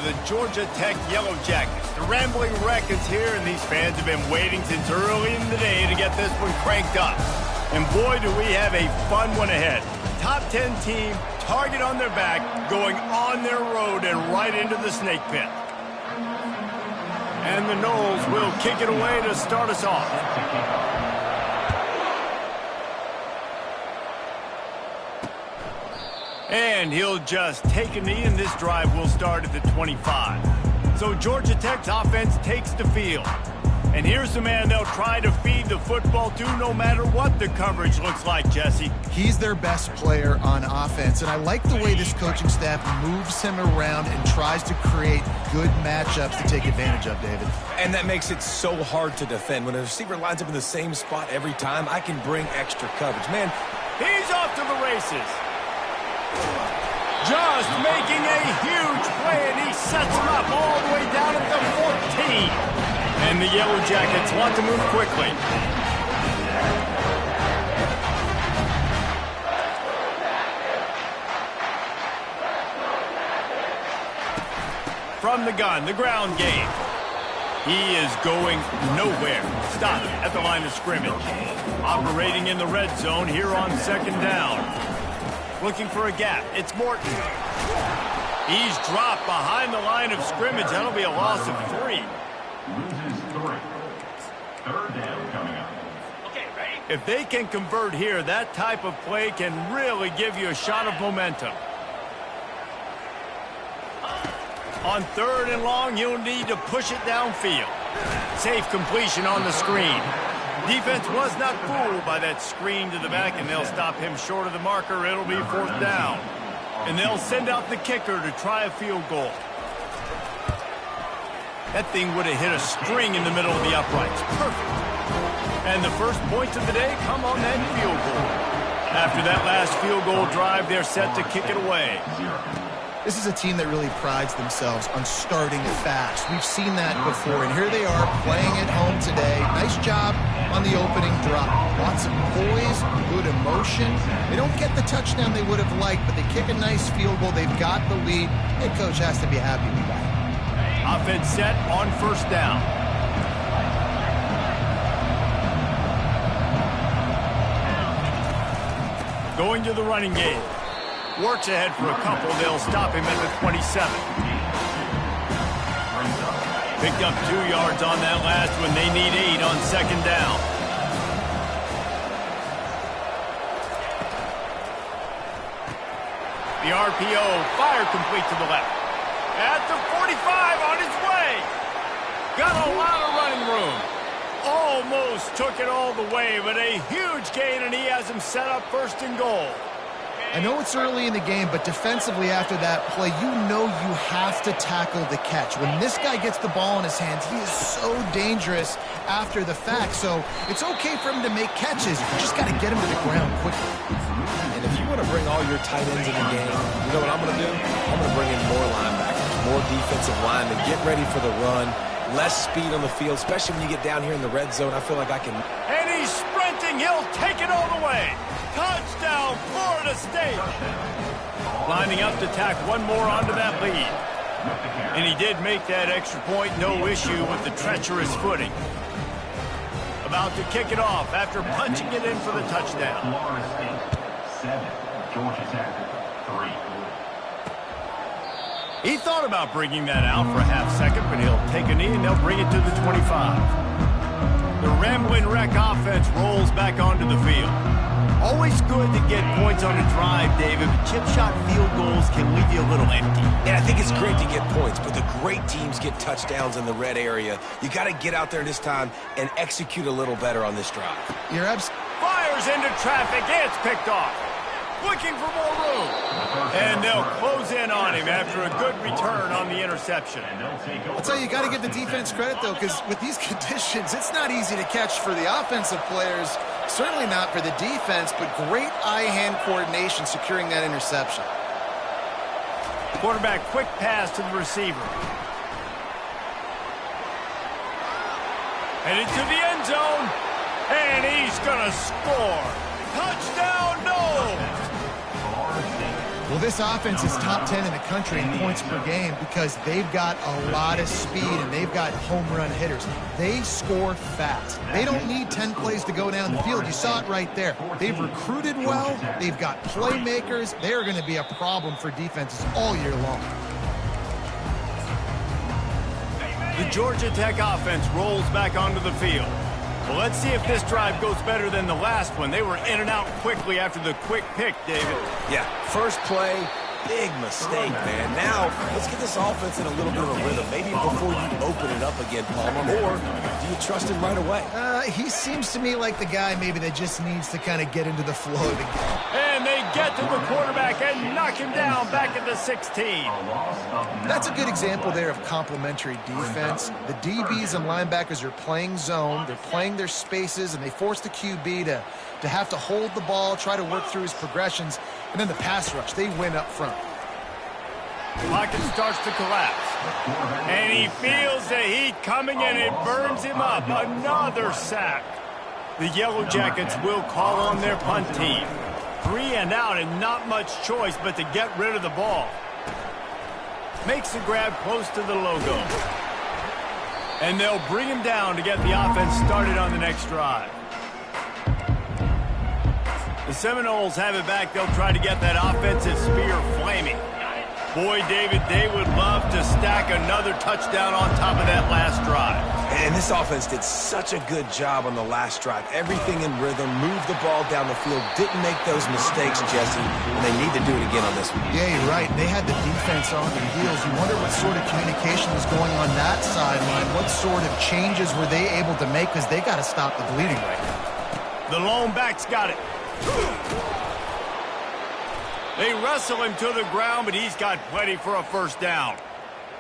the Georgia Tech Yellow Jackets. The Rambling Wreck is here, and these fans have been waiting since early in the day to get this one cranked up. And boy, do we have a fun one ahead. Top 10 team, target on their back, going on their road and right into the snake pit. And the Noles will kick it away to start us off. And he'll just take a knee, and this drive will start at the 25. So Georgia Tech's offense takes the field. And here's the man they'll try to feed the football to no matter what the coverage looks like, Jesse. He's their best player on offense, and I like the way this coaching staff moves him around and tries to create good matchups to take advantage of, David. And that makes it so hard to defend. When a receiver lines up in the same spot every time, I can bring extra coverage. Man, he's off to the races. Just making a huge play, and he sets him up all the way down at the 14. And the Yellow Jackets want to move quickly. From the gun, the ground game. He is going nowhere. Stopped at the line of scrimmage. Operating in the red zone here on second down. Looking for a gap. It's Morton. He's dropped behind the line of scrimmage. That'll be a loss of 3. Loses 3. Third down coming up. Okay, ready? If they can convert here, that type of play can really give you a shot of momentum. On 3rd and long, you'll need to push it downfield. Safe completion on the screen. Defense was not fooled by that screen to the back, and they'll stop him short of the marker. It'll be 4th down. And they'll send out the kicker to try a field goal. That thing would have hit a string in the middle of the uprights. Perfect. And the first points of the day come on that field goal. After that last field goal drive, they're set to kick it away. This is a team that really prides themselves on starting fast. We've seen that before, and here they are playing at home today. Nice job on the opening drop. Lots of poise, good emotion. They don't get the touchdown they would have liked, but they kick a nice field goal. They've got the lead. Head coach has to be happy with that. Offense set on 1st down. Going to the running game. Works ahead for a couple. They'll stop him at the 27. Picked up 2 yards on that last one. They need 8 on 2nd down. The RPO, fire complete to the left. At the 45, on his way. Got a lot of running room. Almost took it all the way, but a huge gain, and he has him set up 1st and goal. I know it's early in the game, but defensively after that play, you know you have to tackle the catch. When this guy gets the ball in his hands, he is so dangerous after the fact. So it's okay for him to make catches. You just got to get him to the ground quickly. and if you want to bring all your tight ends in the game, you know what I'm going to do? I'm going to bring in more linebackers, more defensive linemen, get ready for the run, less speed on the field, especially when you get down here in the red zone. I feel like I can... And he's sprinting. He'll take it all the way. Touchdown, Florida State. Lining up to tack one more onto that lead. And he did make that extra point, no issue with the treacherous footing. About to kick it off after punching it in for the touchdown. Florida State 7, Georgia Tech 3. He thought about bringing that out for a half second, but he'll take a knee and they'll bring it to the 25. The Rambling Wreck offense rolls back onto the field. Always good to get points on a drive, David, but chip shot field goals can leave you a little empty. Yeah, I think it's great to get points, but the great teams get touchdowns in the red area. You got to get out there this time and execute a little better on this drive. You're Fires into traffic. It's picked off. Looking for more room. And they'll close in on him after a good return on the interception. I'll tell you, you got to give the defense credit, though, because with these conditions, it's not easy to catch for the offensive players. Certainly not for the defense, but great eye-hand coordination securing that interception. Quarterback quick pass to the receiver. Headed to the end zone. And he's going to score. Touchdown, no! Well, this offense is top 10 in the country in points per game because they've got a lot of speed and they've got home run hitters. They score fast. They don't need 10 plays to go down the field. You saw it right there. They've recruited well. They've got playmakers. They're going to be a problem for defenses all year long. The Georgia Tech offense rolls back onto the field. Well, let's see if this drive goes better than the last one. They were in and out quickly after the quick pick, David. Yeah, first play, big mistake, man. Now, let's get this offense in a little bit of a rhythm. Maybe before you open it up again, Palmer, or do you trust him right away? He seems to me like the guy maybe that just needs to kind of get into the flow of the game. And they get to the quarterback and knock him down back at the 16. That's a good example there of complementary defense. The DBs and linebackers are playing zone, they're playing their spaces, and they force the QB to have to hold the ball, try to work through his progressions, and then the pass rush, they win up front. Pocket starts to collapse. And he feels the heat coming and it burns him up. Another sack. The Yellow Jackets will call on their punt team. 3 and out and not much choice but to get rid of the ball. Makes the grab close to the logo. And they'll bring him down to get the offense started on the next drive. The Seminoles have it back. They'll try to get that offensive spear flaming. Boy, David, they would love to stack another touchdown on top of that last drive. And this offense did such a good job on the last drive. Everything in rhythm, moved the ball down the field, didn't make those mistakes, Jesse, and they need to do it again on this one. Yeah, you're right. They had the defense on their heels. You wonder what sort of communication was going on that sideline. What sort of changes were they able to make because they got to stop the bleeding right now. The lone back's got it. They wrestle him to the ground, but he's got plenty for a first down.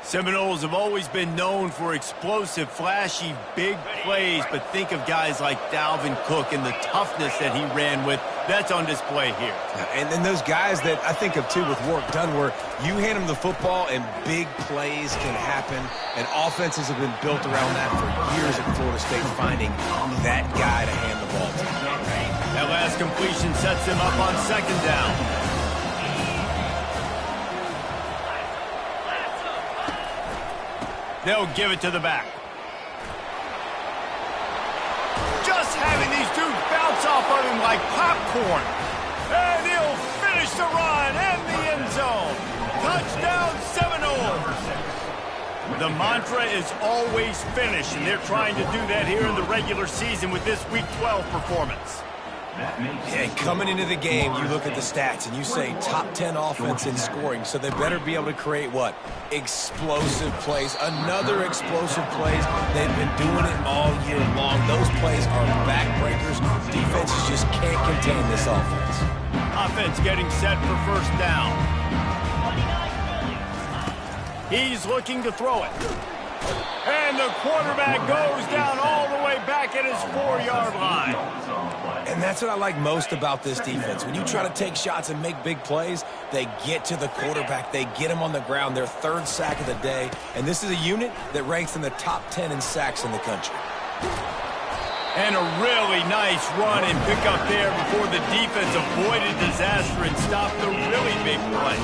Seminoles have always been known for explosive, flashy, big plays, but think of guys like Dalvin Cook and the toughness that he ran with. That's on display here. And then those guys that I think of, too, with work done, where you hand them the football and big plays can happen, and offenses have been built around that for years at Florida State, finding that guy to hand the ball to. That last completion sets them up on second down. They'll give it to the back. Just having these dudes bounce off of him like popcorn. And he'll finish the run and the end zone. Touchdown Seminoles. The mantra is always finish, and they're trying to do that here in the regular season with this Week 12 performance. Yeah, coming into the game, you look at the stats and you say top 10 offense in scoring, so they better be able to create what? Explosive plays. Another explosive plays. They've been doing it all year long. Those plays are backbreakers. Defenses just can't contain this offense. Offense getting set for first down. He's looking to throw it. And the quarterback goes down all the way back at his 4-yard line. And that's what I like most about this defense. When you try to take shots and make big plays, they get to the quarterback. They get him on the ground, their third sack of the day. And this is a unit that ranks in the top 10 in sacks in the country. And a really nice run and pick up there before the defense avoided disaster and stopped the really big play.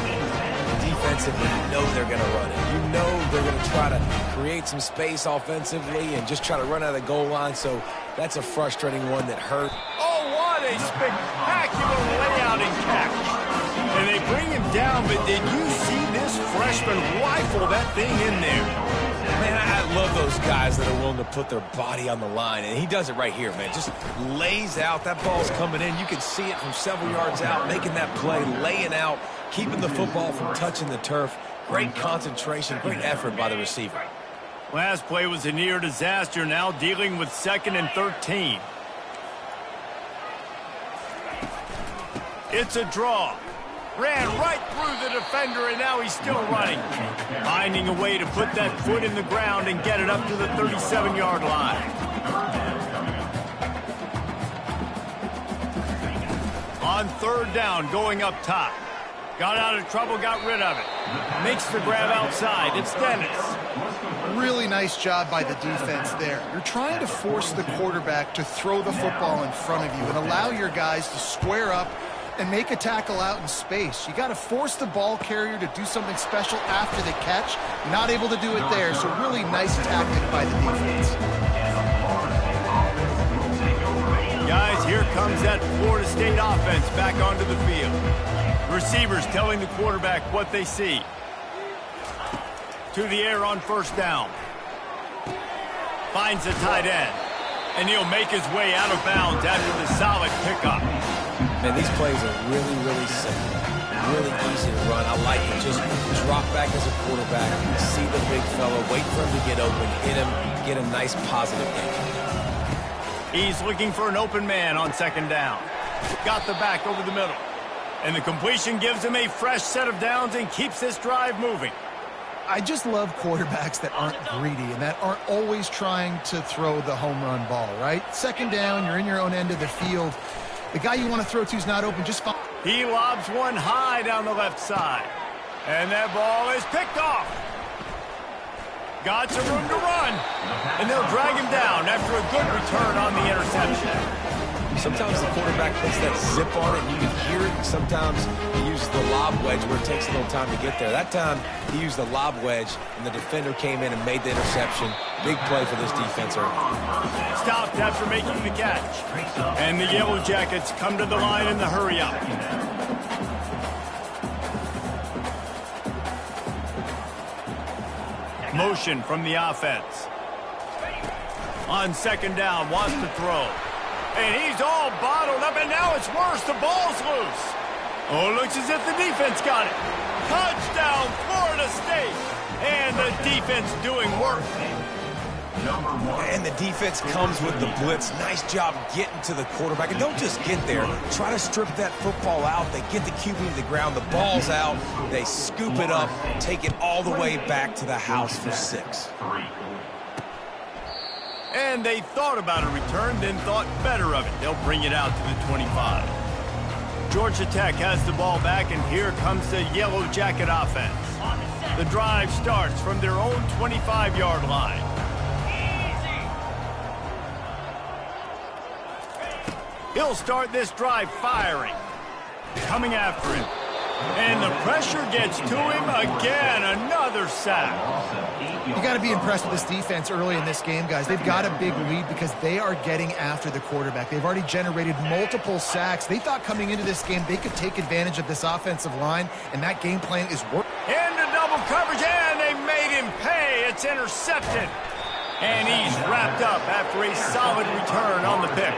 Defensively, you know they're going to run it. You know they're going to try to create some space offensively and just try to run out of the goal line, so that's a frustrating one that hurt. Oh, what a spectacular layout and catch. And they bring him down, but did you see this freshman rifle that thing in there? Man, I love those guys that are willing to put their body on the line, and he does it right here, man. Just lays out. That ball's coming in. You can see it from several yards out, making that play, laying out, keeping the football from touching the turf. Great concentration, great effort by the receiver. Last play was a near disaster, now dealing with 2nd and 13. It's a draw. Ran right through the defender, and now he's still running. Finding a way to put that foot in the ground and get it up to the 37-yard line. On third down, going up top. Got out of trouble, got rid of it. Makes the grab outside. It's Dennis. Really nice job by the defense there. You're trying to force the quarterback to throw the football in front of you and allow your guys to square up and make a tackle out in space. You got to force the ball carrier to do something special after the catch. Not able to do it there, so really nice tactic by the defense. Guys, here comes that Florida State offense back onto the field. Receivers telling the quarterback what they see. To the air on first down. Finds the tight end. And he'll make his way out of bounds after the solid pickup. Man, these plays are really, really simple. Really easy to run. I like it. Just drop back as a quarterback, see the big fella, wait for him to get open, hit him, get a nice positive gain. He's looking for an open man on second down. Got the back over the middle. And the completion gives him a fresh set of downs and keeps this drive moving. I just love quarterbacks that aren't greedy and that aren't always trying to throw the home run ball, right? Second down, you're in your own end of the field. The guy you want to throw to is not open. Just fine. He lobs one high down the left side. And that ball is picked off. Got some room to run. And they'll drag him down after a good return on the interception. Sometimes the quarterback puts that zip on it, and you can hear it. Sometimes he uses the lob wedge where it takes a little time to get there. That time, he used the lob wedge, and the defender came in and made the interception. Big play for this defense early. Stopped after making the catch. And the Yellow Jackets come to the line in the hurry-up. Motion from the offense. On second down, wants to throw. And he's all bottled up, and now it's worse. The ball's loose. Oh, looks as if the defense got it. Touchdown, Florida State. And the defense doing work. And the defense comes with the blitz. Nice job getting to the quarterback. And don't just get there. Try to strip that football out. They get the QB to the ground. The ball's out. They scoop it up, take it all the way back to the house for 6. And they thought about a return, then thought better of it. They'll bring it out to the 25. Georgia Tech has the ball back, and here comes the Yellow Jacket offense. The drive starts from their own 25-yard line. He'll start this drive firing. Coming after him. And the pressure gets to him again. Another sack. You got to be impressed with this defense early in this game, guys. They've got a big lead because they are getting after the quarterback. They've already generated multiple sacks. They thought coming into this game they could take advantage of this offensive line, and that game plan is working. Into double coverage, and they made him pay. It's intercepted. And he's wrapped up after a solid return on the pick.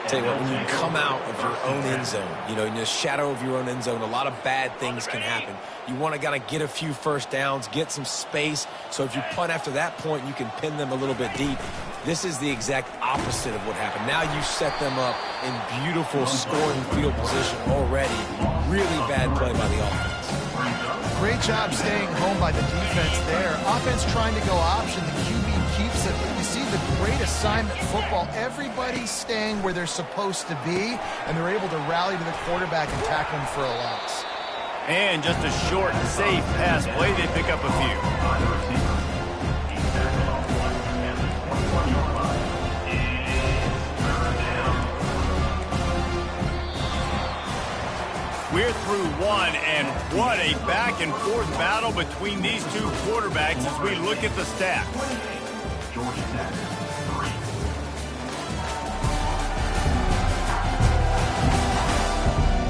Tell you what, when you come out of your own end zone, you know, in the shadow of your own end zone, a lot of bad things can happen. You want to kind of get a few first downs, get some space, so if you punt after that point, you can pin them a little bit deep. This is the exact opposite of what happened. Now you set them up in beautiful scoring field position already. Really bad play by the offense. Great job staying home by the defense there. Offense trying to go option. The QB keeps it. But you see the great assignment football. Everybody's staying where they're supposed to be, and they're able to rally to the quarterback and tackle him for a loss. And just a short, safe pass play. They pick up a few. We're through one, and what a back-and-forth battle between these two quarterbacks as we look at the stats.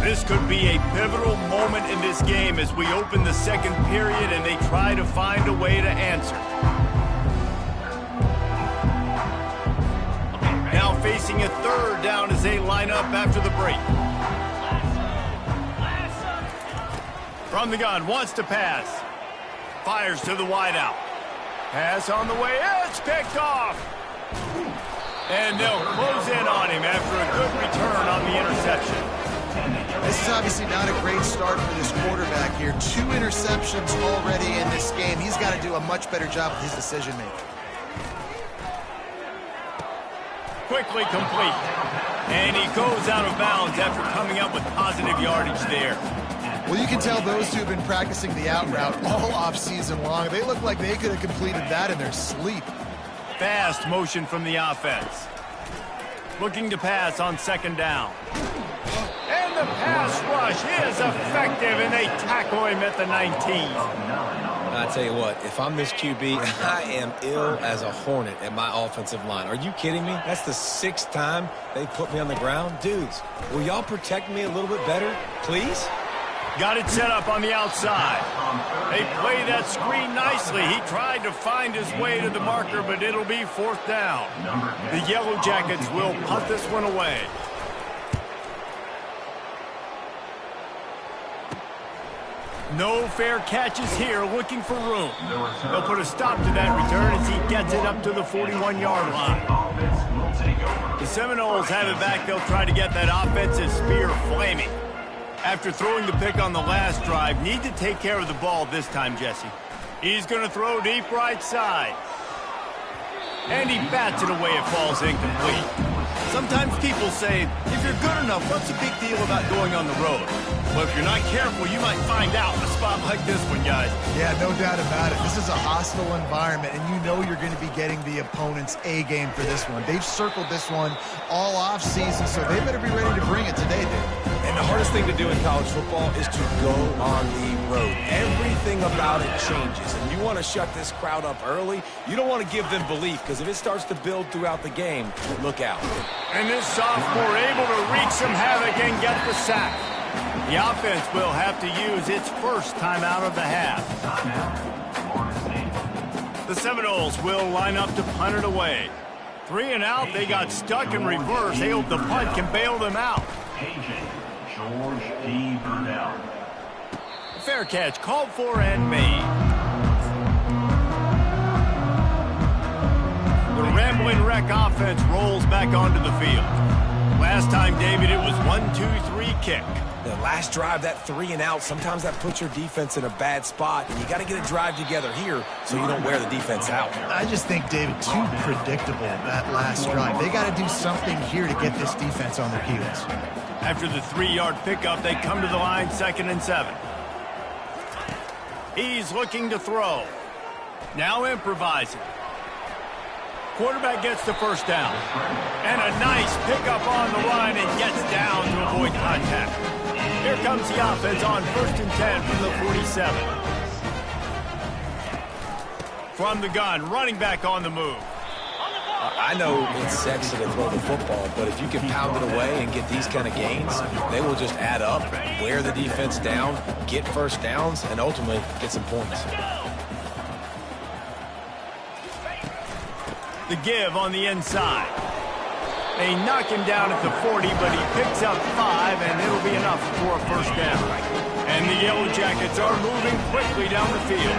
This could be a pivotal moment in this game as we open the second period and they try to find a way to answer. Now facing a third down as they line up after the break. From the gun, wants to pass. Fires to the wideout. Pass on the way, it's picked off. And they'll close in on him after a good return on the interception. This is obviously not a great start for this quarterback here. 2 interceptions already in this game. He's got to do a much better job with his decision-making. Quickly complete. And he goes out of bounds after coming up with positive yardage there. Well, you can tell those two have been practicing the out route all off-season long. They look like they could have completed that in their sleep. Fast motion from the offense. Looking to pass on second down. And the pass rush is effective, and they tackle him at the 19. I tell you what, if I'm this QB, I am ill as a hornet at my offensive line. Are you kidding me? That's the 6th time they put me on the ground. Dudes, will y'all protect me a little bit better, please? Got it set up on the outside. They play that screen nicely. He tried to find his way to the marker, but it'll be 4th down. The Yellow Jackets will punt this one away. No fair catches here, looking for room. They'll put a stop to that return as he gets it up to the 41-yard line. The Seminoles have it back. They'll try to get that offensive spear flaming. After throwing the pick on the last drive, need to take care of the ball this time, Jesse. He's going to throw deep right side. And he bats it away. It falls incomplete. Sometimes people say, if you're good enough, what's the big deal about going on the road? Well, if you're not careful, you might find out in a spot like this one, guys. Yeah, no doubt about it. This is a hostile environment, and you know you're going to be getting the opponent's A game for this one. They've circled this one all off season, so they better be ready to bring it today, dude. And the hardest thing to do in college football is to go on the road. Everything about it changes, and you want to shut this crowd up early. You don't want to give them belief, because if it starts to build throughout the game, look out. And this sophomore able to wreak some havoc and get the sack. The offense will have to use its first timeout of the half. The Seminoles will line up to punt it away. 3 and out, they got stuck in reverse. They hope the punt can bail them out. George D. Burnell. Fair catch called for and made. The Rambling Wreck offense rolls back onto the field. Last time, David, it was 1-2-3 kick. The last drive, that 3 and out, sometimes that puts your defense in a bad spot, and you got to get a drive together here so you don't wear the defense out. I just think, David, too predictable, that last drive. They got to do something here to get this defense on their heels. After the 3-yard pickup, they come to the line, 2nd and 7. He's looking to throw. Now improvising. Quarterback gets the first down. And a nice pickup on the line and gets down to avoid contact. Here comes the offense on 1st and 10 from the 47. From the gun, running back on the move. I know it's sexy to throw the football, but if you can pound it away and get these kind of gains, they will just add up, wear the defense down, get first downs, and ultimately get some points. The give on the inside. They knock him down at the 40, but he picks up 5, and it'll be enough for a first down. And the Yellow Jackets are moving quickly down the field.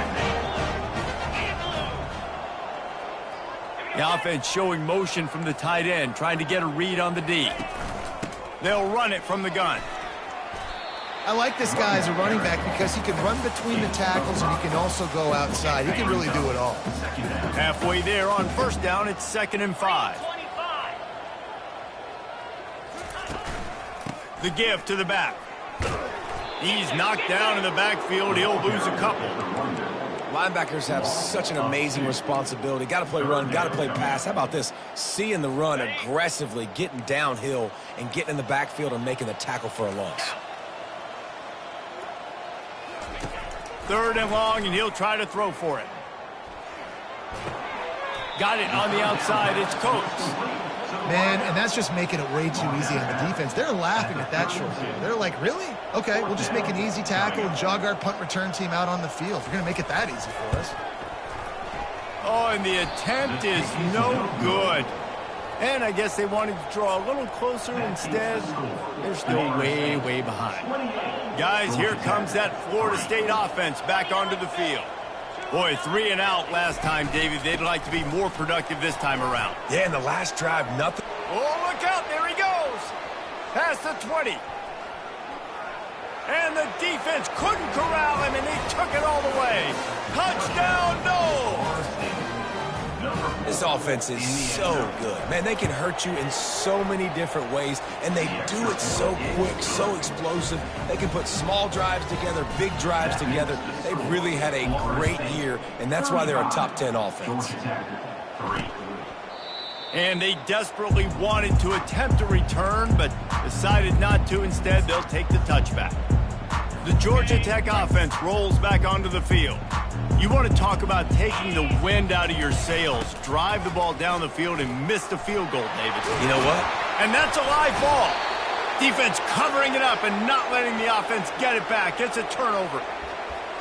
The offense showing motion from the tight end, trying to get a read on the D. They'll run it from the gun. I like this guy as a running back because he can run between the tackles and he can also go outside. He can really do it all. Halfway there on first down, it's 2nd and 5. The give to the back. He's knocked down in the backfield. He'll lose a couple. Linebackers have such an amazing responsibility. Got to play run, got to play pass. How about this? Seeing the run aggressively, getting downhill, and getting in the backfield and making the tackle for a loss. 3rd and long, and he'll try to throw for it. Got it on the outside. It's Coates. Man, and that's just making it way too easy on the defense. They're laughing at that short. They're like, really? Okay, we'll just make an easy tackle and jog our punt return team out on the field. We're going to make it that easy for us. Oh, and the attempt is no good. And I guess they wanted to draw a little closer. Instead, they're still way, way behind. Guys, here comes that Florida State offense back onto the field. Boy, 3 and out last time, David. They'd like to be more productive this time around. Yeah, in the last drive, nothing. Oh, look out. There he goes. Past the 20. And the defense couldn't corral him, and he took it all the way. Touchdown, no! This offense is so good. Man, they can hurt you in so many different ways, and they do it so quick, so explosive. They can put small drives together, big drives together. They've really had a great year, and that's why they're a top 10 offense. And they desperately wanted to attempt a return, but decided not to. Instead, they'll take the touchback. The Georgia Tech offense rolls back onto the field. You want to talk about taking the wind out of your sails. Drive the ball down the field and miss the field goal, David. You know what? And that's a live ball. Defense covering it up and not letting the offense get it back. It's a turnover.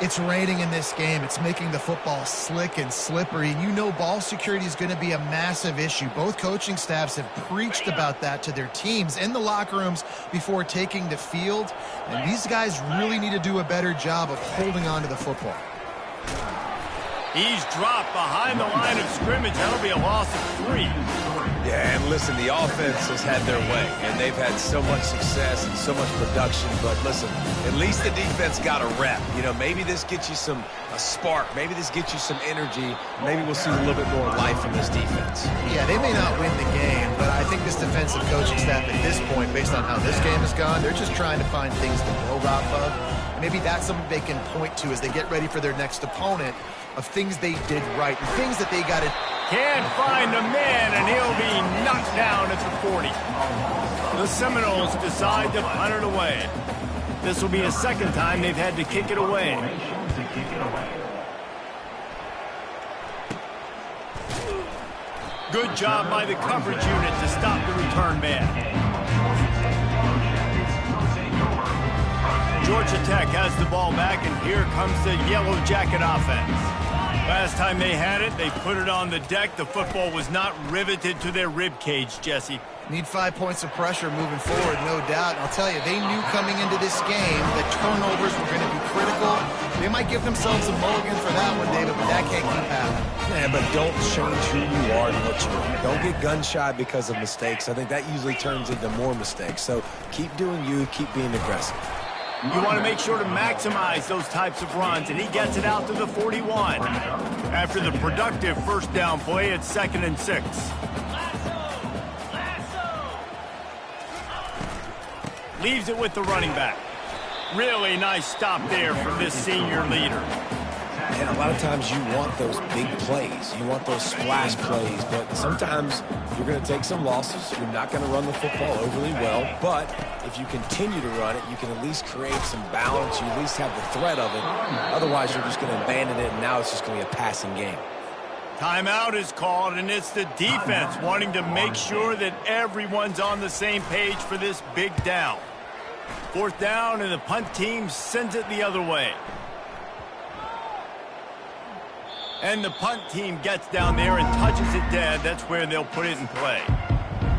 It's raining in this game. It's making the football slick and slippery. And you know ball security is going to be a massive issue. Both coaching staffs have preached about that to their teams in the locker rooms before taking the field. And these guys really need to do a better job of holding on to the football. He's dropped behind the line of scrimmage. That'll be a loss of 3. Yeah, and listen, the offense has had their way, and they've had so much success and so much production. But listen, at least the defense got a rep. You know, maybe this gets you a spark. Maybe this gets you some energy. Maybe we'll see a little bit more life from this defense. Yeah, they may not win the game, but I think this defensive coaching staff at this point, based on how this game has gone, they're just trying to find things to build off of. Maybe that's something they can point to as they get ready for their next opponent, of things they did right and things that they got to... Can't find a man, and he'll be knocked down at the 40. The Seminoles decide to punt it away. This will be the second time they've had to kick it away. Good job by the coverage unit to stop the return man. Georgia Tech has the ball back, and here comes the Yellow Jacket offense. Last time they had it, they put it on the deck. The football was not riveted to their rib cage, Jesse. Need 5 points of pressure moving forward, no doubt. And I'll tell you, they knew coming into this game that turnovers were going to be critical. They might give themselves a mulligan for that one, David, but that can't keep happening. Yeah, but don't change who you are to what you are. Don't get gun-shy because of mistakes. I think that usually turns into more mistakes. So keep doing you, keep being aggressive. You want to make sure to maximize those types of runs, and he gets it out to the 41. After the productive first down play, it's 2nd and 6. Leaves it with the running back. Really nice stop there from this senior leader. And a lot of times you want those big plays. You want those splash plays, but sometimes you're going to take some losses. You're not going to run the football overly well, but if you continue to run it, you can at least create some balance. You at least have the threat of it. Otherwise, you're just going to abandon it, and now it's just going to be a passing game. Timeout is called, and it's the defense wanting to make sure that everyone's on the same page for this big down. 4th down, and the punt team sends it the other way. And the punt team gets down there and touches it dead. That's where they'll put it in play.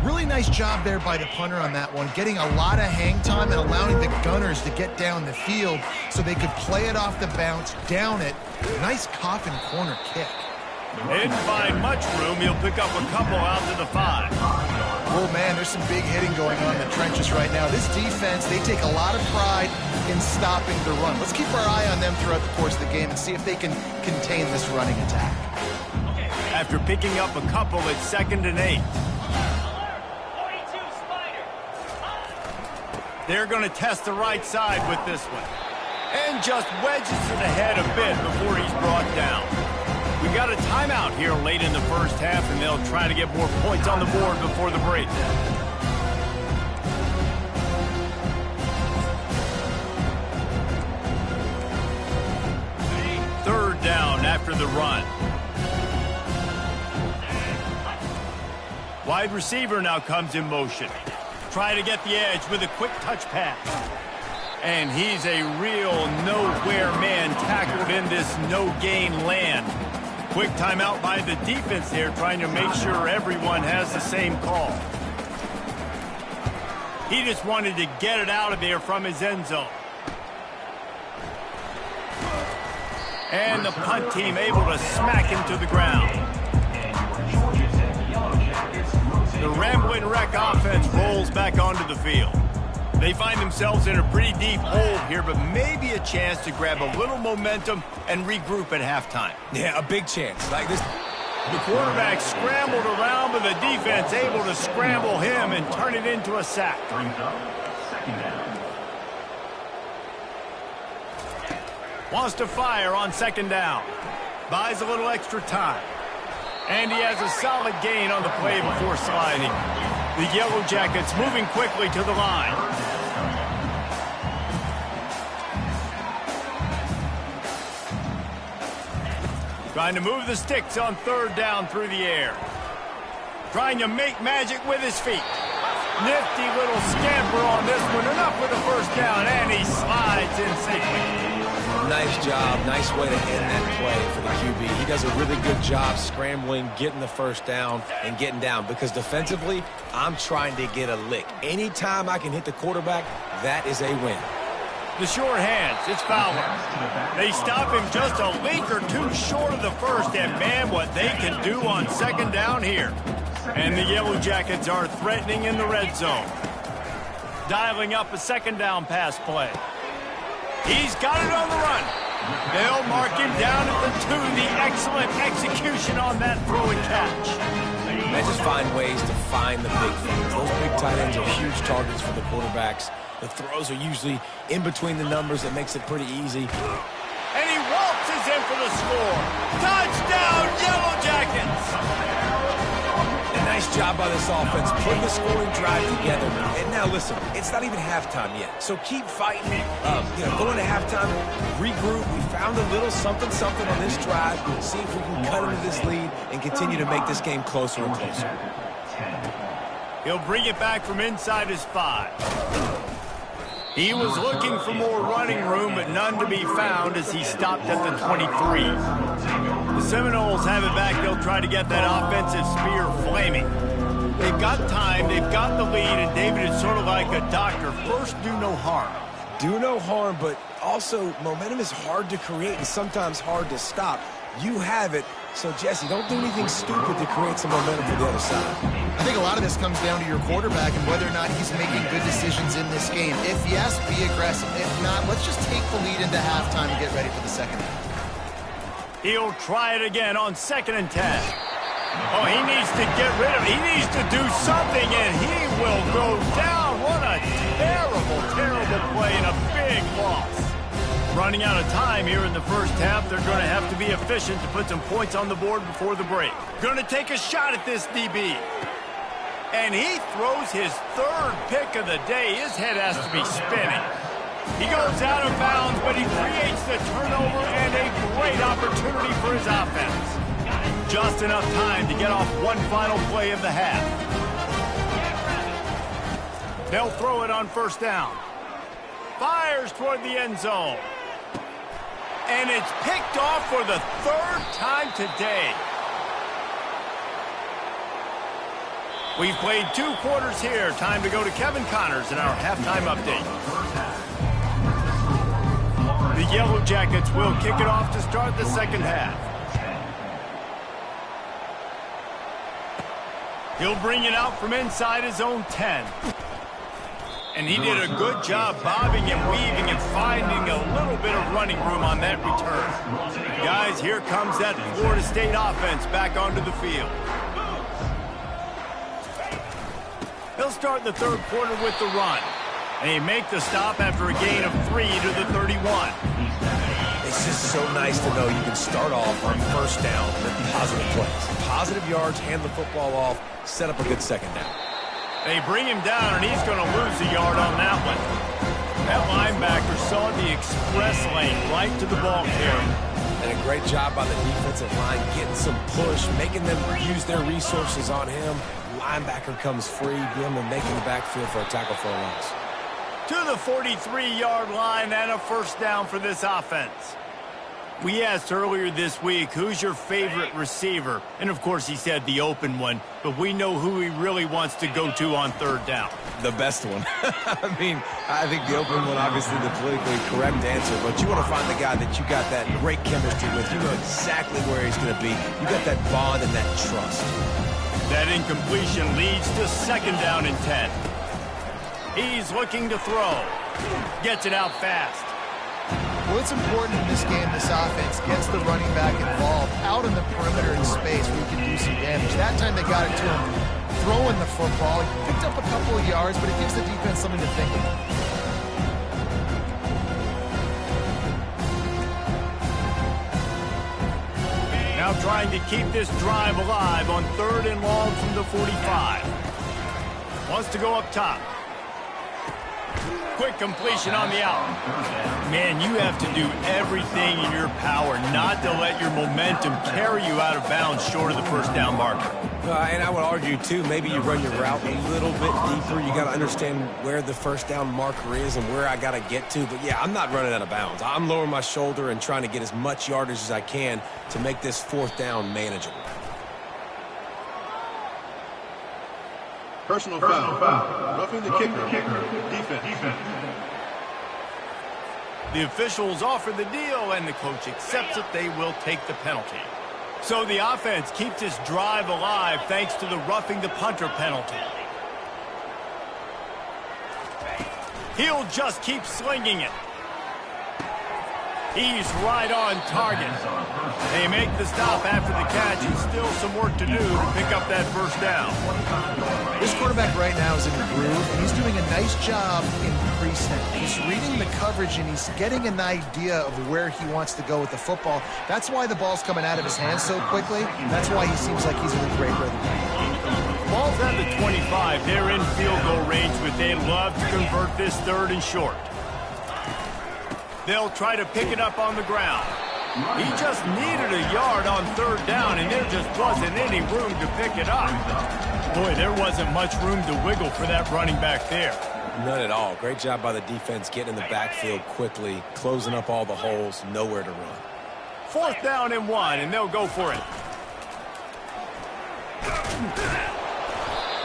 Really nice job there by the punter on that one, getting a lot of hang time and allowing the gunners to get down the field so they could play it off the bounce, down it. Nice coffin corner kick. They didn't find much room. He'll pick up a couple out to the 5. Oh, man, there's some big hitting going on in the trenches right now. This defense, they take a lot of pride in stopping the run. Let's keep our eye on them throughout the course of the game and see if they can contain this running attack. After picking up a couple, it's 2nd and 8. They're going to test the right side with this one. And just wedges it ahead a bit before he's brought down. We got a timeout here late in the first half, and they'll try to get more points on the board before the break. Third down after the run. Wide receiver now comes in motion. Try to get the edge with a quick touch pass. And he's a real nowhere man tackled in this no-gain land. Quick timeout by the defense there, trying to make sure everyone has the same call. He just wanted to get it out of there from his end zone. And the punt team able to smack him to the ground. The Ramblin' Wreck offense rolls back onto the field. They find themselves in a pretty deep hole here, but maybe a chance to grab a little momentum and regroup at halftime. Yeah, a big chance. Like this. The quarterback scrambled around, but the defense able to scramble him and turn it into a sack. Wants to fire on 2nd down. Buys a little extra time. And he has a solid gain on the play before sliding. The Yellow Jackets moving quickly to the line. Trying to move the sticks on third down through the air. Trying to make magic with his feet. Nifty little scamper on this one. Enough with the first down, and he slides in safely. Nice job. Nice way to end that play for the QB. He does a really good job scrambling, getting the first down, and getting down. Because defensively, I'm trying to get a lick. Anytime I can hit the quarterback, that is a win. The short hands, it's Fowler. They stop him just a leak or two short of the first, and man, what they can do on second down here. And the Yellow Jackets are threatening in the red zone. Dialing up a second down pass play. He's got it on the run. They'll mark him down at the 2. The excellent execution on that throw and catch. They just find ways to find the big things. Those big tight ends are huge targets for the quarterbacks. The throws are usually in between the numbers. That makes it pretty easy. And he waltzes in for the score. Touchdown, Yellow Jackets! A nice job by this offense, putting the scoring drive together. And now listen, it's not even halftime yet. So keep fighting, going to halftime, regroup. We found a little something on this drive. See if we can cut into this lead and continue to make this game closer and closer. He'll bring it back from inside his 5. He was looking for more running room, but none to be found as he stopped at the 23. The Seminoles have it back. They'll try to get that offensive spear flaming. They've got time. They've got the lead, and David is sort of like a doctor. First, do no harm. Do no harm, but also momentum is hard to create and sometimes hard to stop. You have it. So, Jesse, don't do anything stupid to create some momentum for the other side. I think a lot of this comes down to your quarterback and whether or not he's making good decisions in this game. If yes, be aggressive. If not, let's just take the lead into halftime and get ready for the second half. He'll try it again on 2nd and 10. Oh, he needs to get rid of it. He needs to do something, and he will go down. What a terrible, terrible play and a big loss. Running out of time here in the first half. They're going to have to be efficient to put some points on the board before the break. Going to take a shot at this DB. And he throws his 3rd pick of the day. His head has to be spinning. He goes out of bounds, but he creates the turnover and a great opportunity for his offense. Just enough time to get off one final play of the half. They'll throw it on first down. Fires toward the end zone. And it's picked off for the 3rd time today. We've played 2 quarters here. Time to go to Kevin Connors in our halftime update. The Yellow Jackets will kick it off to start the second half. He'll bring it out from inside his own 10. And he did a good job bobbing and weaving and finding a little bit of running room on that return. Guys, here comes that Florida State offense back onto the field. He'll start the 3rd quarter with the run. And he make the stop after a gain of 3 to the 31. It's just so nice to know you can start off on first down with positive plays. Positive yards, hand the football off, set up a good second down. They bring him down, and he's going to lose a yard on that one. That linebacker saw the express lane right to the ball carrier. And a great job by the defensive line, getting some push, making them use their resources on him. Linebacker comes free, get him and making the backfield for a tackle for a loss. To the 43-yard line and a first down for this offense. We asked earlier this week, who's your favorite receiver? And, of course, he said the open one, but we know who he really wants to go to on 3rd down. The best one. I think the open one, obviously the politically correct answer, but you want to find the guy that you got that great chemistry with. You know exactly where he's going to be. You got that bond and that trust. That incompletion leads to 2nd down and 10. He's looking to throw. Gets it out fast. Well, it's important in this game, this offense gets the running back involved out in the perimeter in space where he can do some damage. That time they got it to him throwing the football. He picked up a couple of yards, but it gives the defense something to think about. Now Now trying to keep this drive alive on 3rd and long from the 45. Wants to go up top. Quick completion on the out. Man, you have to do everything in your power not to let your momentum carry you out of bounds short of the first down marker. And I would argue, too, maybe you run your route a little bit deeper. You got to understand where the first down marker is and where I got to get to. But, yeah, I'm not running out of bounds. I'm lowering my shoulder and trying to get as much yardage as I can to make this 4th down manageable. Personal foul. Roughing the kicker. Defense. The officials offer the deal, and the coach accepts it. They will take the penalty. So the offense keeps this drive alive thanks to the roughing the punter penalty. He'll just keep slinging it. He's right on target. They make the stop after the catch, and still some work to do to pick up that first down. This quarterback right now is in the groove, and he's doing a nice job in pre-snap. He's reading the coverage, and he's getting an idea of where he wants to go with the football. That's why the ball's coming out of his hands so quickly. That's why he seems like he's in a great rhythm. Ball's at the 25. They're in field goal range, but they'd love to convert this 3rd and short. They'll try to pick it up on the ground. He just needed a yard on 3rd down, and there just wasn't any room to pick it up. Boy, there wasn't much room to wiggle for that running back there. None at all. Great job by the defense getting in the backfield quickly, closing up all the holes, nowhere to run. 4th down and 1, and they'll go for it.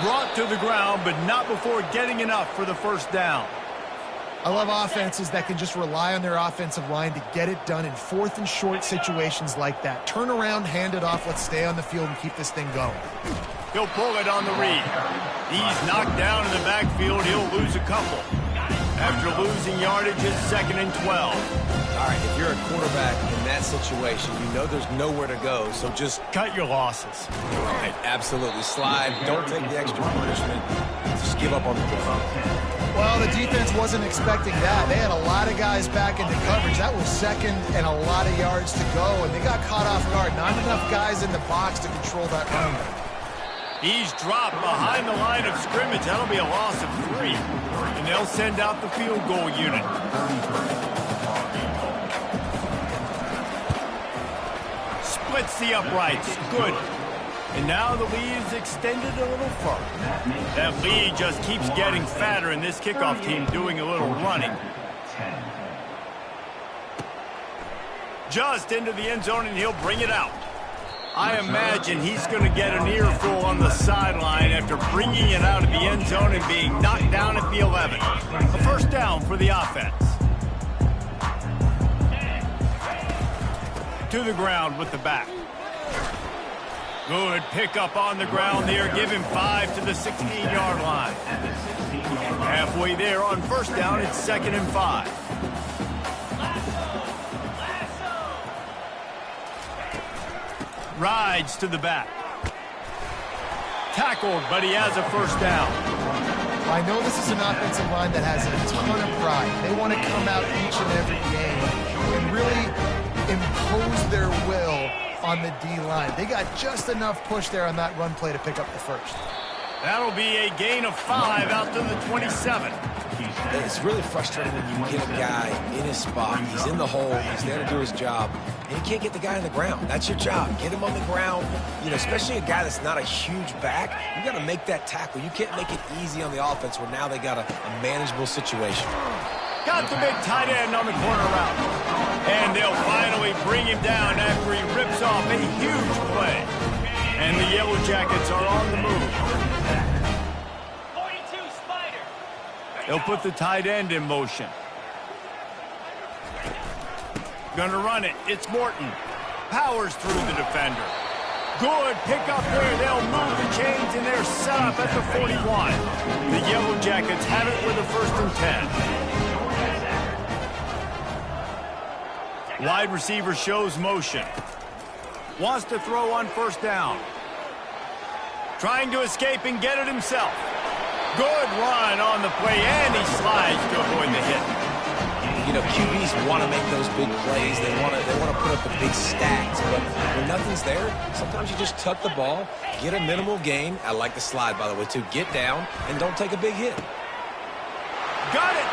Brought to the ground, but not before getting enough for the first down. I love offenses that can just rely on their offensive line to get it done in 4th and short situations like that. Turn around, hand it off, let's stay on the field and keep this thing going. He'll pull it on the read. He's knocked down in the backfield. He'll lose a couple. After losing yardage, it's 2nd and 12. All right, if you're a quarterback in that situation, you know there's nowhere to go, so just cut your losses. Right, absolutely. Slide. Don't take the extra punishment. Just give up on the ball. Well, the defense wasn't expecting that. They had a lot of guys back into coverage. That was 2nd and a lot of yards to go, and they got caught off guard. Not enough guys in the box to control that running back. He's dropped behind the line of scrimmage. That'll be a loss of 3. And they'll send out the field goal unit. Splits the uprights. Good. And now the lead is extended a little further. That lead just keeps getting fatter, and this kickoff team doing a little running. Just into the end zone, and he'll bring it out. I imagine he's going to get an earful on the sideline after bringing it out of the end zone and being knocked down at the 11. A first down for the offense. To the ground with the back. Good pickup on the ground there. Give him 5 to the 16-yard line. Halfway there on first down, it's 2nd and 5. Rides to the back. Tackled, but he has a first down. I know this is an offensive line that has a ton of pride. They want to come out each and every game and really impose their will on the D-line. They got just enough push there on that run play to pick up the first. That'll be a gain of 5 out to the 27. It's really frustrating when you get a guy in his spot. He's in the hole. He's there to do his job. And you can't get the guy on the ground. That's your job. Get him on the ground. You know, especially a guy that's not a huge back. You got to make that tackle. You can't make it easy on the offense where now they got a manageable situation. Got the big tight end on the corner route. And they'll finally bring him down after he rips off a huge play. And the Yellow Jackets are on the move. They'll put the tight end in motion. Gonna run it. It's Morton. Powers through the defender. Good pickup there. They'll move the chains, and they're set up at the 41. The Yellow Jackets have it with a 1st and 10. Wide receiver shows motion. Wants to throw on first down. Trying to escape and get it himself. Good run on the play, and he slides to avoid the hit. You know, QBs want to make those big plays. They want to put up the big stacks. But when nothing's there, sometimes you just tuck the ball, get a minimal gain. I like the slide, by the way, too. Get down and don't take a big hit. Got it.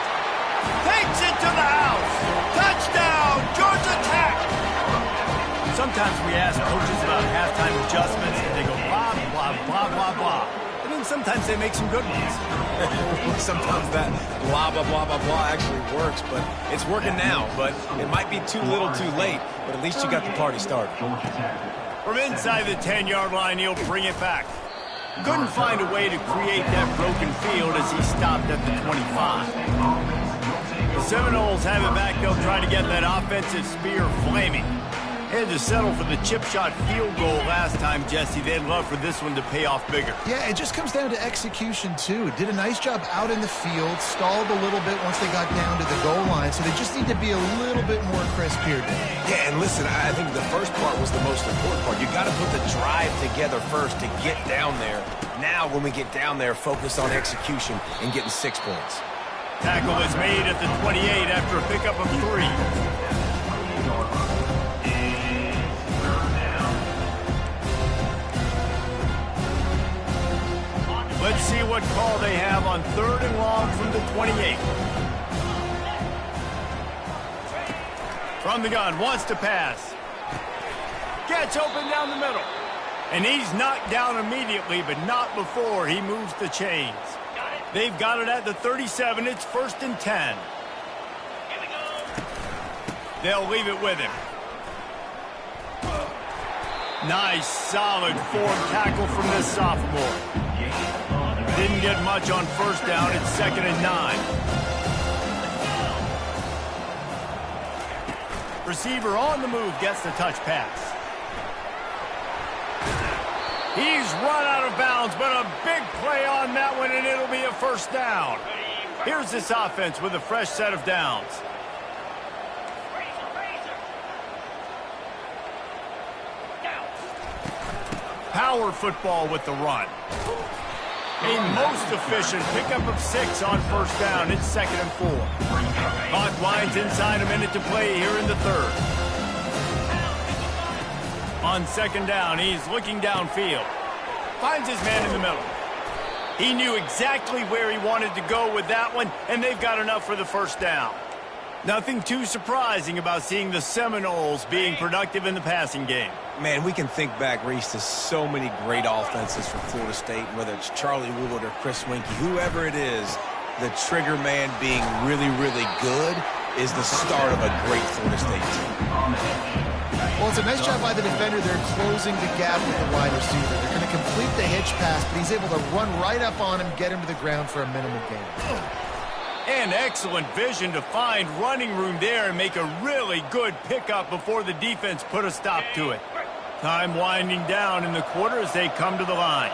Takes it to the house. Touchdown, Georgia Tech. Sometimes we ask coaches about halftime adjustments, and they go blah, blah, blah, blah, blah. And then sometimes they make some good ones. Sometimes that blah, blah, blah, blah, blah actually works, but it's working now. But it might be too little too late, but at least you got the party started. From inside the 10-yard line, he'll bring it back. Couldn't find a way to create that broken field as he stopped at the 25. The Seminoles have it back. They'll try to get that offensive spear flaming. Had to settle for the chip shot field goal last time, Jesse. They'd love for this one to pay off bigger. Yeah, it just comes down to execution, too. Did a nice job out in the field, stalled a little bit once they got down to the goal line, so they just need to be a little bit more crisp here today. Yeah, and listen, I think the first part was the most important part. You got to put the drive together first to get down there. Now, when we get down there, focus on execution and getting 6 points. Tackle is made at the 28 after a pickup of 3. Let's see what call they have on 3rd and long from the 28. From the gun, wants to pass. Gets open down the middle. And he's knocked down immediately, but not before he moves the chains. They've got it at the 37. It's 1st and 10. They'll leave it with him. Nice, solid form tackle from this sophomore. Didn't get much on 1st down. It's 2nd and 9. Receiver on the move gets the touch pass. He's run out of bounds, but a big play on that one, and it'll be a 1st down. Here's this offense with a fresh set of downs. Power football with the run. A most efficient pickup of 6 on 1st down. It's 2nd and 4. Clock winds inside a minute to play here in the 3rd. On 2nd down, he's looking downfield. Finds his man in the middle. He knew exactly where he wanted to go with that one, and they've got enough for the 1st down. Nothing too surprising about seeing the Seminoles being productive in the passing game. Man, we can think back, Reese, to so many great offenses from Florida State, whether it's Charlie Wood or Chris Winkie, whoever it is, the trigger man being really, really good is the start of a great Florida State team. Well, it's a nice job by the defender. They're closing the gap with the wide receiver. They're going to complete the hitch pass, but he's able to run right up on him, get him to the ground for a minimal gain. And excellent vision to find running room there and make a really good pickup before the defense put a stop to it. Time winding down in the quarter as they come to the line.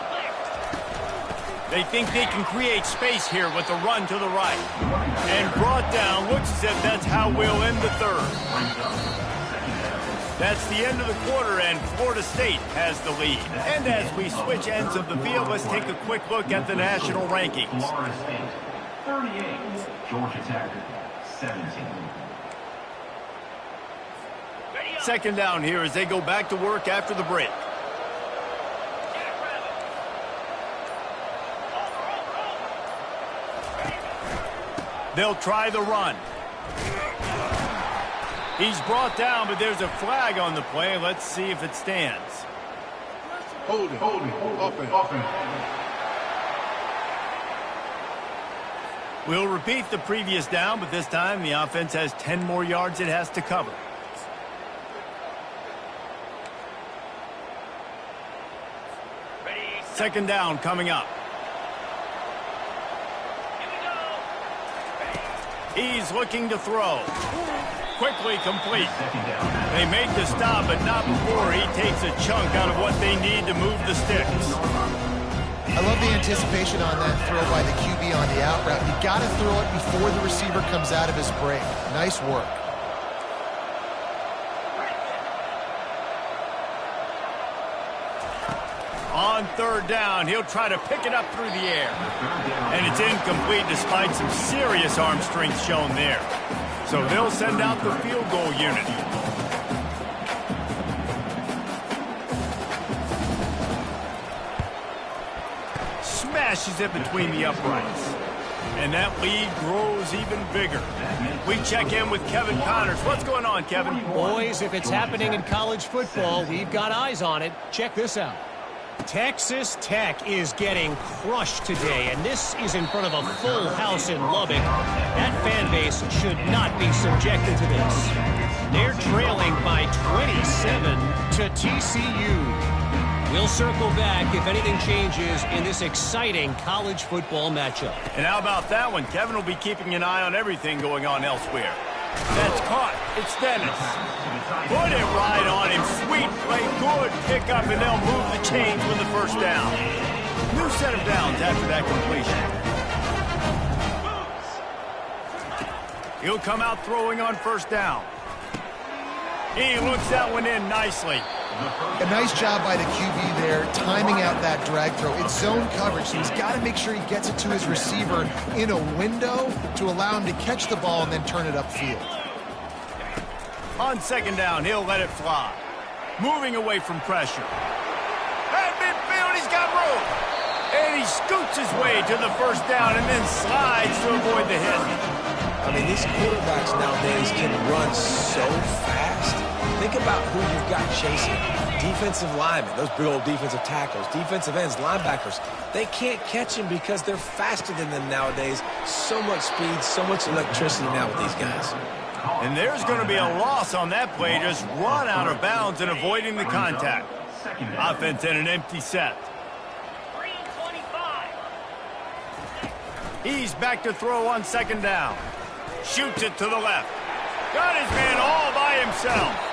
They think they can create space here with the run to the right. And brought down, looks as if that's how we'll end the 3rd. That's the end of the quarter, and Florida State has the lead. And as we switch ends of the field, let's take a quick look at the national rankings. Florida State, 38. Georgia Tech, 17. 2nd down here as they go back to work after the break. They'll try the run. He's brought down, but there's a flag on the play. Let's see if it stands. Holding, offense. We'll repeat the previous down, but this time the offense has 10 more yards it has to cover. Second down coming up. He's looking to throw. Quickly complete. They make the stop, but not before he takes a chunk out of what they need to move the sticks. I love the anticipation on that throw by the QB on the out route. You got to throw it before the receiver comes out of his break. Nice work. On 3rd down, he'll try to pick it up through the air. And it's incomplete despite some serious arm strength shown there. So they'll send out the field goal unit. Smashes it between the uprights. And that lead grows even bigger. We check in with Kevin Connors. What's going on, Kevin? Boys, if it's happening in college football, we've got eyes on it. Check this out. Texas Tech is getting crushed today, and this is in front of a full house in Lubbock. That fan base should not be subjected to this. They're trailing by 27 to TCU. We'll circle back if anything changes in this exciting college football matchup. And how about that one? Kevin will be keeping an eye on everything going on elsewhere. That's caught. It's Dennis. Put it right on him. Sweet play. Good pickup, and they'll move the chains with the first down. New set of downs after that completion. He'll come out throwing on first down. He looks that one in nicely. A nice job by the QB there, timing out that drag throw. It's zone coverage, so he's got to make sure he gets it to his receiver in a window to allow him to catch the ball and then turn it upfield. On second down, he'll let it fly. Moving away from pressure. At midfield, he's got room. And he scoots his way to the first down and then slides to avoid the hit. I mean, these quarterbacks nowadays can run so fast. Think about who you've got chasing. Defensive linemen, those big old defensive tackles, defensive ends, linebackers. They can't catch him because they're faster than them nowadays. So much speed, so much electricity now with these guys. And there's going to be a loss on that play. Just run out of bounds and avoiding the contact. Offense in an empty set. 3:25. He's back to throw on second down. Shoots it to the left. Got his man all by himself.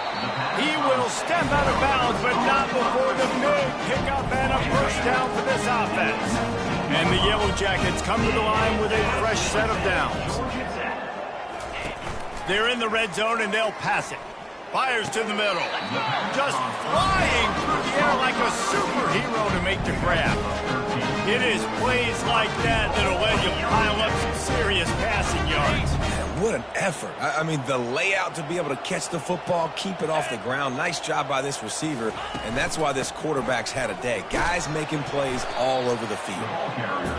He will step out of bounds, but not before the big pickup and a first down for this offense. And the Yellow Jackets come to the line with a fresh set of downs. They're in the red zone, and they'll pass it. Fires to the middle. Just flying through the air like a superhero to make the grab. It is plays like that that'll let you pile up some serious passing yards. Man, what an effort. I mean, the layout to be able to catch the football, keep it off the ground. Nice job by this receiver, and that's why this quarterback's had a day. Guys making plays all over the field.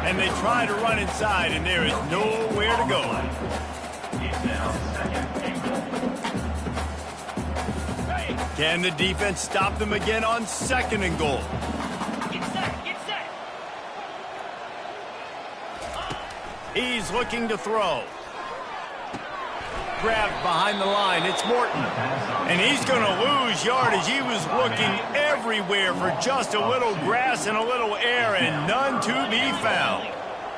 And they try to run inside, and there is nowhere to go. Can the defense stop them again on second and goal? Get set, get set. He's looking to throw. Grabbed behind the line. It's Morton. And he's going to lose yardage. He was looking everywhere for just a little grass and a little air, and none to be found.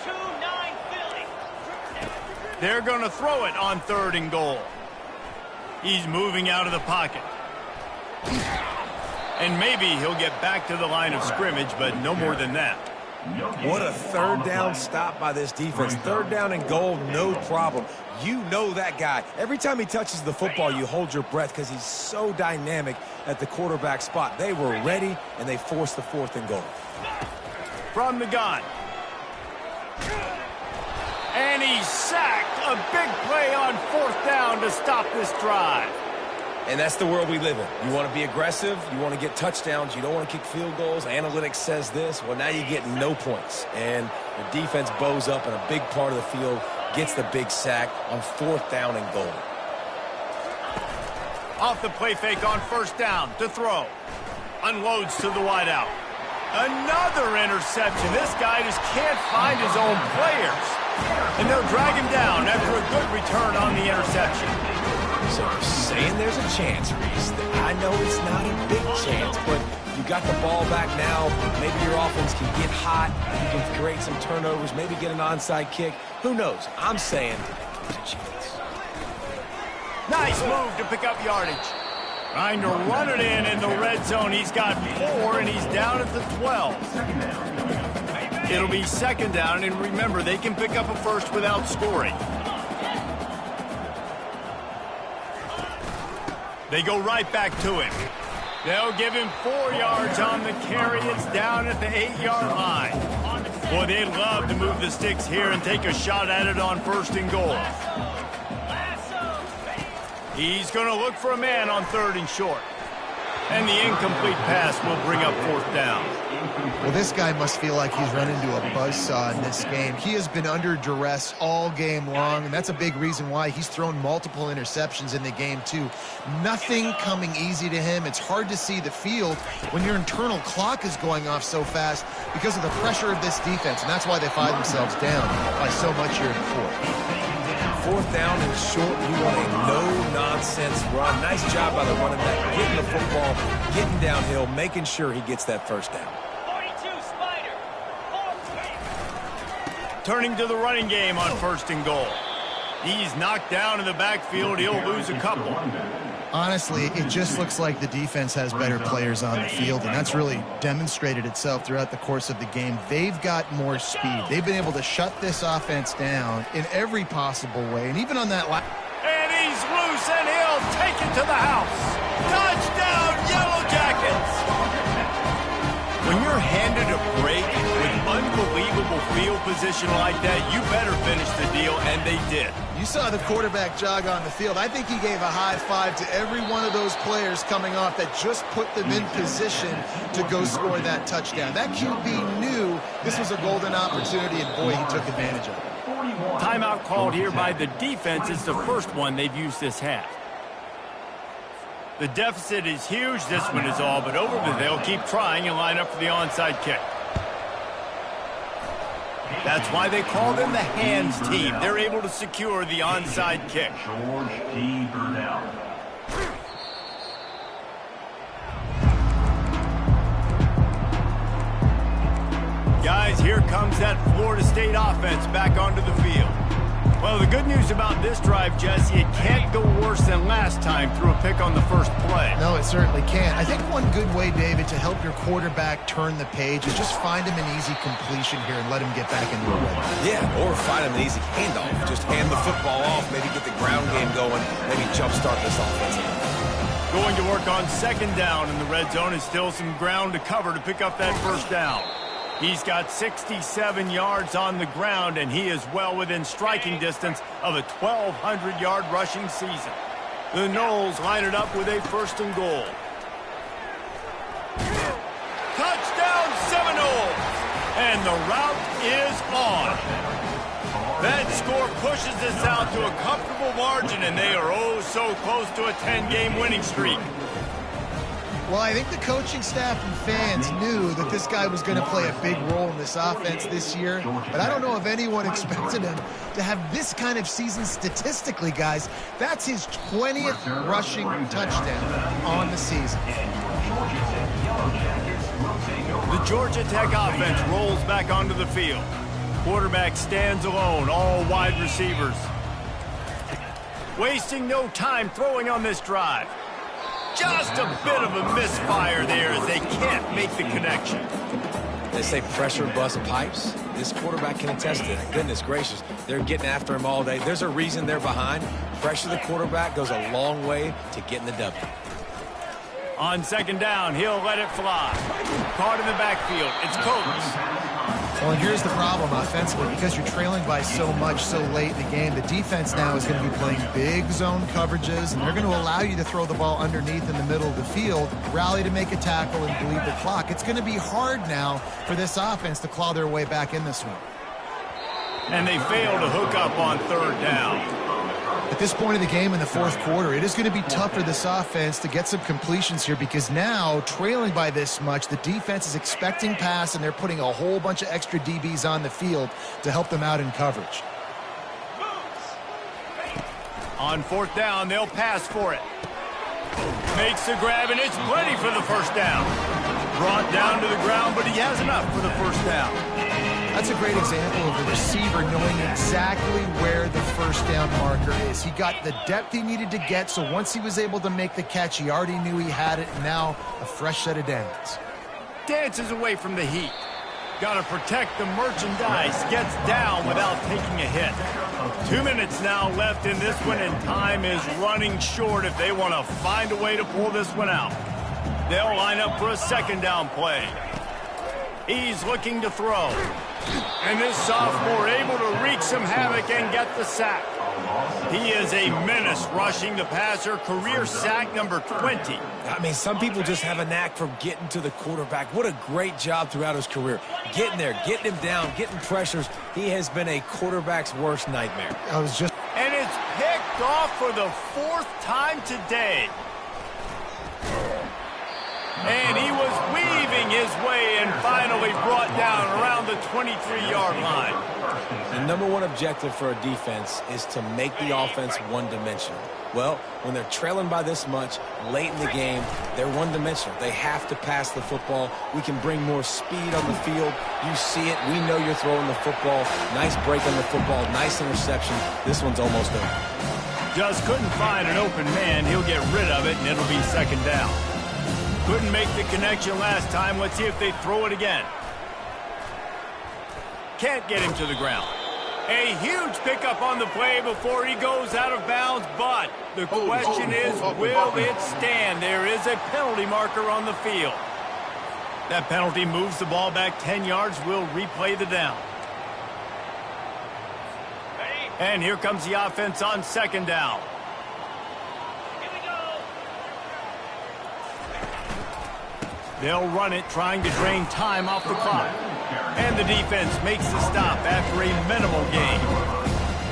2-9 Philly. They're going to throw it on third and goal. He's moving out of the pocket. And maybe he'll get back to the line of scrimmage, but no more than that. What a third down stop by this defense. Third down and goal, no problem. You know that guy. Every time he touches the football, you hold your breath because he's so dynamic at the quarterback spot. They were ready, and they forced the fourth and goal. From the gun. And he's sacked. A big play on fourth down to stop this drive. And that's the world we live in. You want to be aggressive. You want to get touchdowns. You don't want to kick field goals. Analytics says this. Well, now you get no points. And the defense bows up, and a big part of the field gets the big sack on fourth down and goal. Off the play fake on first down to throw. Unloads to the wideout. Another interception. This guy just can't find his own players. And they'll drag him down after a good return on the interception. So you're saying there's a chance, Reese. I know it's not a big chance, but you got the ball back now. Maybe your offense can get hot. You can create some turnovers, maybe get an onside kick. Who knows? I'm saying there's a chance. Nice move to pick up yardage. Trying to run it in the red zone. He's got 4, and he's down at the 12. It'll be second down, and remember, they can pick up a first without scoring. They go right back to him. They'll give him 4 yards on the carry. It's down at the 8-yard line. Boy, they'd love to move the sticks here and take a shot at it on first and goal. He's going to look for a man on 3rd and short. And the incomplete pass will bring up 4th down. Well, this guy must feel like he's run into a buzzsaw in this game. He has been under duress all game long, and that's a big reason why he's thrown multiple interceptions in the game, too. Nothing coming easy to him. It's hard to see the field when your internal clock is going off so fast because of the pressure of this defense, and that's why they find themselves down by so much here in the 4th. 4th down and short. You want a no-nonsense run. Nice job by the running back, getting the football, getting downhill, making sure he gets that 1st down. 42 Spider. Turning to the running game on 1st and goal. He's knocked down in the backfield. He'll lose a couple. Honestly, it just looks like the defense has better players on the field, and that's really demonstrated itself throughout the course of the game. They've got more speed. They've been able to shut this offense down in every possible way, and even on that last... And he's loose, and he'll take it to the house. Touchdown, Yellow Jackets! When you're handed a break with unbelievable field position like that, you better finish the deal, and they did. You saw the quarterback jog on the field. I think he gave a high five to every one of those players coming off that just put them in position to go score that touchdown. That QB knew this was a golden opportunity, and boy, he took advantage of it. Timeout called here by the defense. It's the first one they've used this half. The deficit is huge. This one is all but over, but they'll keep trying and line up for the onside kick. That's why they call them the hands team. They're able to secure the onside kick. George T. Burnell. Guys, here comes that Florida State offense back onto the field. Well, the good news about this drive, Jesse, it can't go worse than last time through a pick on the first play. No, it certainly can't. I think one good way, David, to help your quarterback turn the page is just find him an easy completion here and let him get back into the rhythm. Yeah, or find him an easy handoff. Just hand the football off, maybe get the ground game going, maybe jumpstart this offense. Going to work on 2nd down in the red zone is still some ground to cover to pick up that 1st down. He's got 67 yards on the ground, and he is well within striking distance of a 1,200-yard rushing season. The Noles line it up with a 1st and goal. Touchdown, Seminoles! And the route is on. That score pushes us out to a comfortable margin, and they are oh so close to a 10-game winning streak. Well, I think the coaching staff and fans knew that this guy was going to play a big role in this offense this year, but I don't know if anyone expected him to have this kind of season statistically, guys. That's his 20th rushing touchdown on the season. The Georgia Tech offense rolls back onto the field. Quarterback stands alone, all wide receivers. Wasting no time throwing on this drive. Just a bit of a misfire there as they can't make the connection. They say pressure bust pipes. This quarterback can attest to it. Goodness gracious, they're getting after him all day. There's a reason they're behind. Pressure the quarterback goes a long way to getting the W. On 2nd down, he'll let it fly. Caught in the backfield. It's Coates. Well, and here's the problem offensively. Because you're trailing by so much so late in the game, the defense now is going to be playing big zone coverages, and they're going to allow you to throw the ball underneath in the middle of the field, rally to make a tackle, and bleed the clock. It's going to be hard now for this offense to claw their way back in this one. And they fail to hook up on 3rd down. At this point in the game in the 4th quarter, it is going to be tough for this offense to get some completions here because now, trailing by this much, the defense is expecting pass, and they're putting a whole bunch of extra DBs on the field to help them out in coverage. On 4th down, they'll pass for it. Makes the grab, and it's plenty for the 1st down. Brought down to the ground, but he has enough for the 1st down. That's a great example of the receiver knowing exactly where the 1st down marker is. He got the depth he needed to get, so once he was able to make the catch, he already knew he had it, and now a fresh set of downs. Dances away from the heat. Got to protect the merchandise. Gets down without taking a hit. 2 minutes now left in this one, and time is running short if they want to find a way to pull this one out. They'll line up for a 2nd down play. He's looking to throw. And this sophomore able to wreak some havoc and get the sack. He is a menace rushing the passer, career sack number 20. I mean, some people just have a knack for getting to the quarterback. What a great job throughout his career. Getting there, getting him down, getting pressures. He has been a quarterback's worst nightmare. And it's picked off for the 4th time today. And he was weaving his way and finally brought down around the 23-yard line. The number one objective for a defense is to make the offense one-dimensional. Well, when they're trailing by this much late in the game, they're one-dimensional. They have to pass the football. We can bring more speed on the field. You see it. We know you're throwing the football. Nice break on the football. Nice interception. This one's almost over. Just couldn't find an open man. He'll get rid of it, and it'll be 2nd down. Couldn't make the connection last time. Let's see if they throw it again. Can't get him to the ground. A huge pickup on the play before he goes out of bounds, but the question is, will it stand? There is a penalty marker on the field. That penalty moves the ball back 10 yards. We'll replay the down. And here comes the offense on 2nd down. They'll run it, trying to drain time off the clock. And the defense makes the stop after a minimal gain.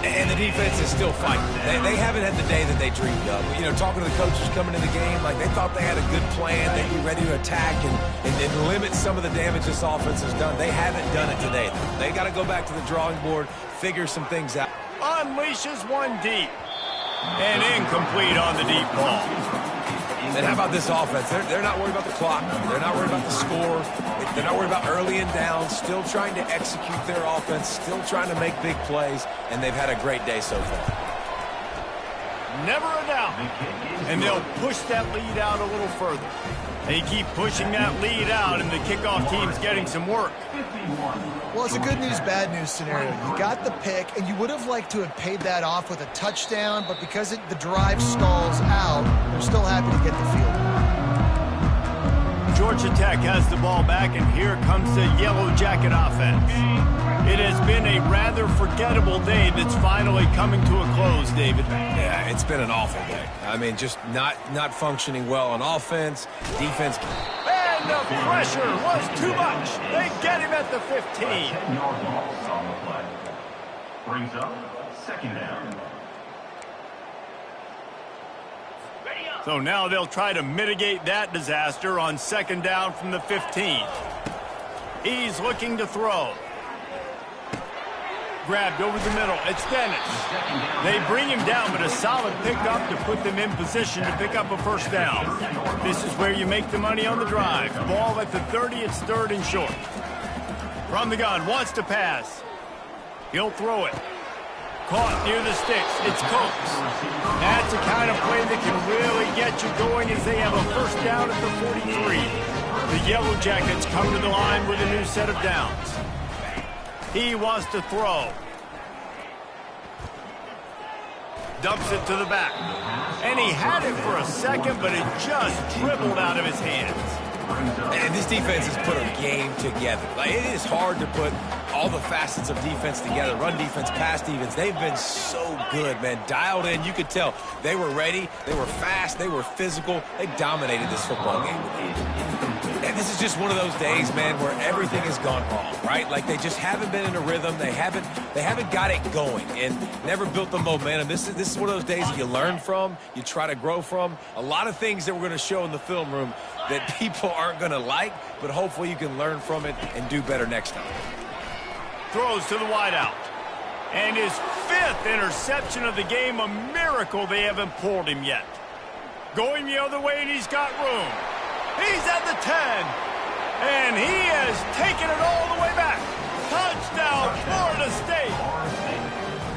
And the defense is still fighting. They haven't had the day that they dreamed of. You know, talking to the coaches coming into the game, like they thought they had a good plan. They'd be ready to attack and limit some of the damage this offense has done. They haven't done it today. They got to go back to the drawing board, figure some things out. Unleashes one deep. And incomplete on the deep ball. And how about this offense? They're not worried about the clock. They're not worried about the score. They're not worried about early and down. Still trying to execute their offense. Still trying to make big plays. And they've had a great day so far. Never a doubt. And they'll push that lead out a little further. They keep pushing that lead out, and the kickoff team's getting some work. Well, it's a good news, bad news scenario. You got the pick, and you would have liked to have paid that off with a touchdown, but because the drive stalls out, they're still happy to get the field. Georgia Tech has the ball back, and here comes the Yellow Jacket offense. It has been a rather forgettable day that's finally coming to a close, David. Yeah, it's been an awful day. I mean, just not functioning well on offense, defense. And the pressure was too much. They get him at the 15. 10-yard loss on the play. Brings up 2nd down. So now they'll try to mitigate that disaster on 2nd down from the 15. He's looking to throw. Grabbed over the middle. It's Dennis. They bring him down, but a solid pickup to put them in position to pick up a 1st down. This is where you make the money on the drive. Ball at the 30. It's 3rd and short. From the gun. Wants to pass. He'll throw it. Caught near the sticks. It's Coates. That's the kind of play that can really get you going as they have a 1st down at the 43. The Yellow Jackets come to the line with a new set of downs. He wants to throw. Dumps it to the back. And he had it for a second, but it just dribbled out of his hands. And this defense has put a game together. Like, it is hard to put all the facets of defense together. Run defense, pass defense. They've been so good, man. Dialed in. You could tell they were ready. They were fast. They were physical. They dominated this football game. And this is just one of those days, man, where everything has gone wrong, right? Like, they just haven't been in a rhythm. They haven't got it going and never built the momentum. This is one of those days that you learn from, you try to grow from. A lot of things that we're going to show in the film room that people aren't going to like, but hopefully you can learn from it and do better next time. Throws to the wideout. And his 5th interception of the game, a miracle they haven't pulled him yet. Going the other way, and he's got room. He's at the 10. And he has taken it all the way back. Touchdown, Florida State.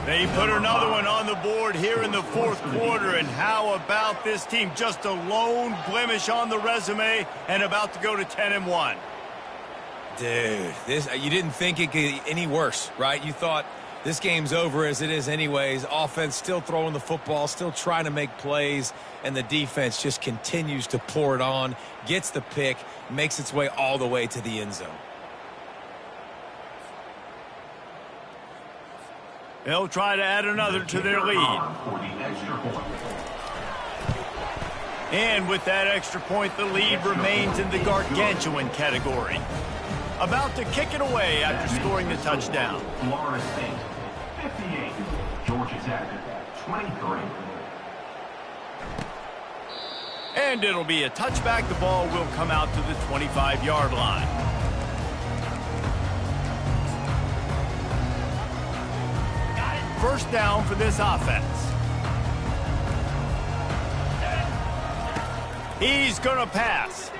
They put another one on the board here in the 4th quarter. And how about this team? Just a lone blemish on the resume and about to go to 10-1. Dude, you didn't think it could get any worse, right? You thought this game's over as it is anyways. Offense still throwing the football, still trying to make plays, and the defense just continues to pour it on, gets the pick, makes its way all the way to the end zone. They'll try to add another to their lead. For the extra point. And with that extra point, the lead remains in the gargantuan category. About to kick it away after scoring the touchdown. Florida State, 58. Georgia Tech, 23. And it'll be a touchback. The ball will come out to the 25-yard line. First down for this offense. He's going to pass.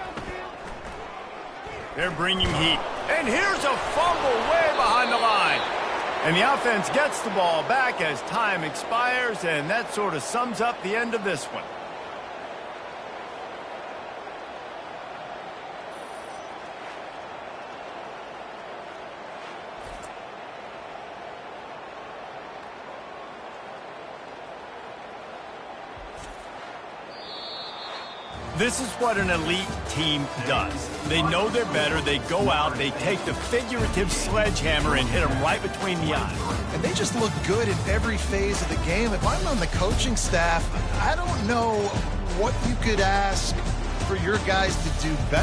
They're bringing heat. And here's a fumble way behind the line. And the offense gets the ball back as time expires, and that sort of sums up the end of this one. This is what an elite team does. They know they're better. They go out. They take the figurative sledgehammer and hit them right between the eyes. And they just look good in every phase of the game. If I'm on the coaching staff, I don't know what you could ask for your guys to do better.